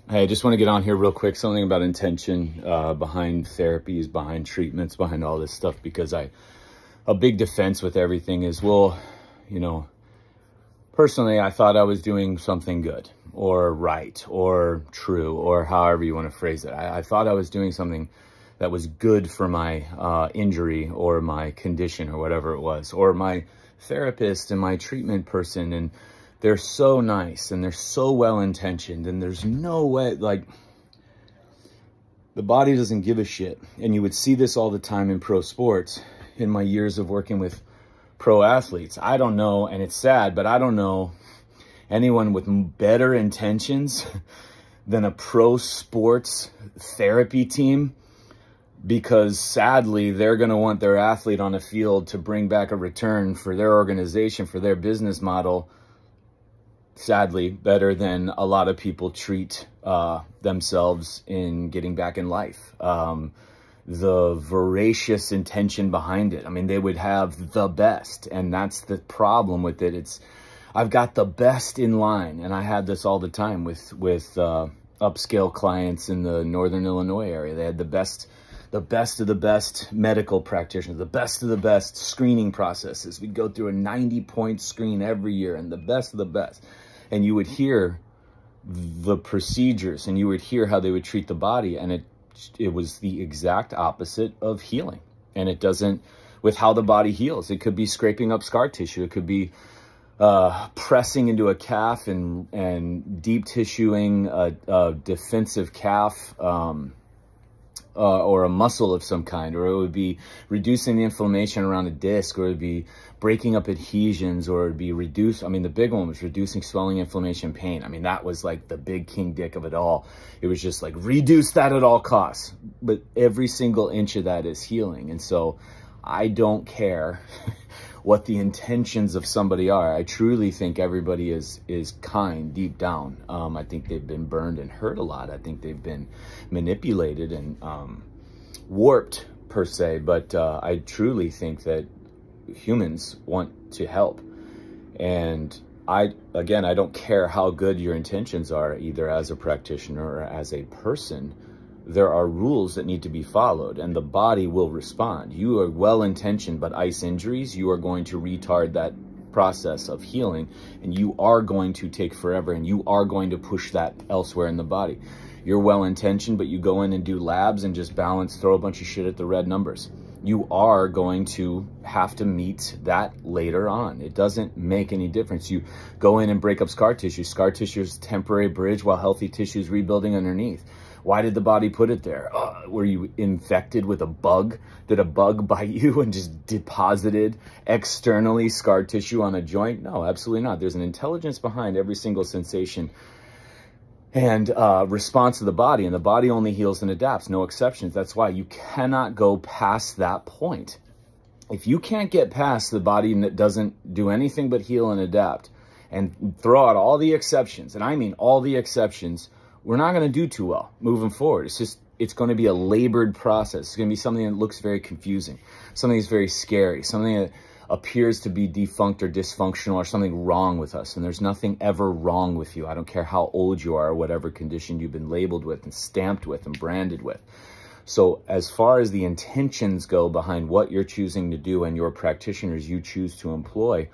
Hey, I just want to get on here real quick, something about intention behind therapies, behind treatments, behind all this stuff, because a big defense with everything is, well, you know, personally, I thought I was doing something good or right or true or however you want to phrase it. I thought I was doing something that was good for my injury or my condition or whatever it was, or my therapist and my treatment person, and they're so nice and they're so well-intentioned, and there's no way, like, the body doesn't give a shit. And you would see this all the time in pro sports in my years of working with pro athletes. I don't know, and it's sad, but I don't know anyone with better intentions than a pro sports therapy team, because sadly, they're going to want their athlete on the field to bring back a return for their organization, for their business model, sadly, better than a lot of people treat themselves in getting back in life. The voracious intention behind it. I mean, they would have the best, and that's the problem with it. I've got the best in line, and I had this all the time with upscale clients in the Northern Illinois area. They had the best of the best medical practitioners, the best of the best screening processes. We'd go through a 90-point screen every year, and the best of the best. And you would hear the procedures, and you would hear how they would treat the body, and it was the exact opposite of healing. And it doesn't, with how the body heals, it could be scraping up scar tissue. It could be pressing into a calf and deep tissuing a defensive calf, or a muscle of some kind, or it would be reducing the inflammation around a disc, or it would be breaking up adhesions, or it would be the big one was reducing swelling, inflammation, pain. I mean, that was like the big king dick of it all. It was just like, reduce that at all costs. But every single inch of that is healing. And so I don't care what the intentions of somebody are. I truly think everybody is kind deep down. I think they've been burned and hurt a lot. I think they've been manipulated and warped, per se. But I truly think that humans want to help. And I don't care how good your intentions are, either as a practitioner or as a person. There are rules that need to be followed, and the body will respond. You are well-intentioned, but ice injuries, you are going to retard that process of healing, and you are going to take forever, and you are going to push that elsewhere in the body. You're well-intentioned, but you go in and do labs and just balance, throw a bunch of shit at the red numbers. You are going to have to meet that later on. It doesn't make any difference. You go in and break up scar tissue. Scar tissue is a temporary bridge while healthy tissue is rebuilding underneath. Why did the body put it there? Were you infected with a bug? Did a bug bite you and just deposited externally scar tissue on a joint? No, absolutely not. There's an intelligence behind every single sensation and response of the body, and the body only heals and adapts, no exceptions. That's why you cannot go past that point. If you can't get past the body that doesn't do anything but heal and adapt, and throw out all the exceptions, and I mean all the exceptions, we're not going to do too well moving forward. It's going to be a labored process. It's going to be something that looks very confusing, something that's very scary, something that appears to be defunct or dysfunctional or something wrong with us. And there's nothing ever wrong with you. I don't care how old you are or whatever condition you've been labeled with and stamped with and branded with. So as far as the intentions go behind what you're choosing to do and your practitioners you choose to employ,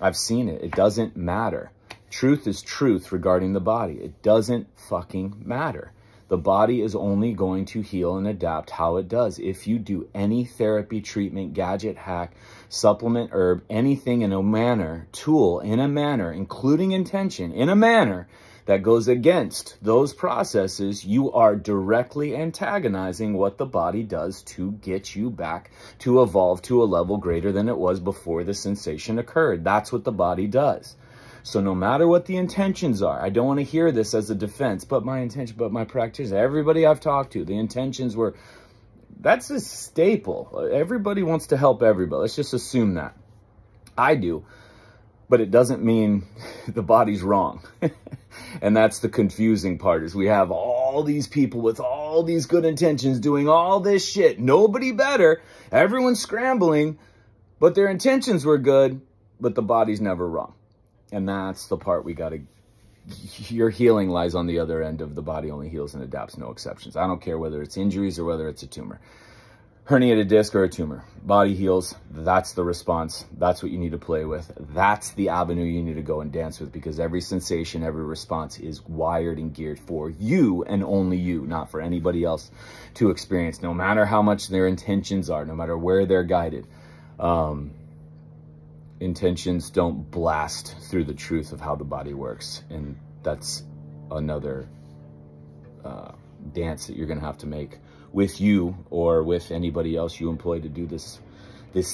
I've seen it. It doesn't matter. Truth is truth regarding the body. It doesn't fucking matter. The body is only going to heal and adapt how it does. If you do any therapy, treatment, gadget, hack, supplement, herb, anything in a manner, tool in a manner, including intention, in a manner that goes against those processes, you are directly antagonizing what the body does to get you back to evolve to a level greater than it was before the sensation occurred. That's what the body does. So no matter what the intentions are, I don't want to hear this as a defense, but my intention, but my practice, everybody I've talked to, the intentions were, that's a staple. Everybody wants to help everybody. Let's just assume that. I do, but it doesn't mean the body's wrong. And that's the confusing part, is we have all these people with all these good intentions doing all this shit. Nobody better. Everyone's scrambling, but their intentions were good, but the body's never wrong. And that's the part we got to your healing lies on the other end of the body only heals and adapts, no exceptions. I don't care whether it's injuries or whether it's a tumor. Herniated disc or a tumor. Body heals. That's the response. That's what you need to play with. That's the avenue you need to go and dance with, because every sensation, every response is wired and geared for you and only you, not for anybody else to experience, no matter how much their intentions are, no matter where they're guided. Intentions don't blast through the truth of how the body works. And that's another dance that you're going to have to make with you or with anybody else you employ to do this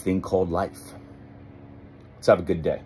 thing called life. Let's have a good day.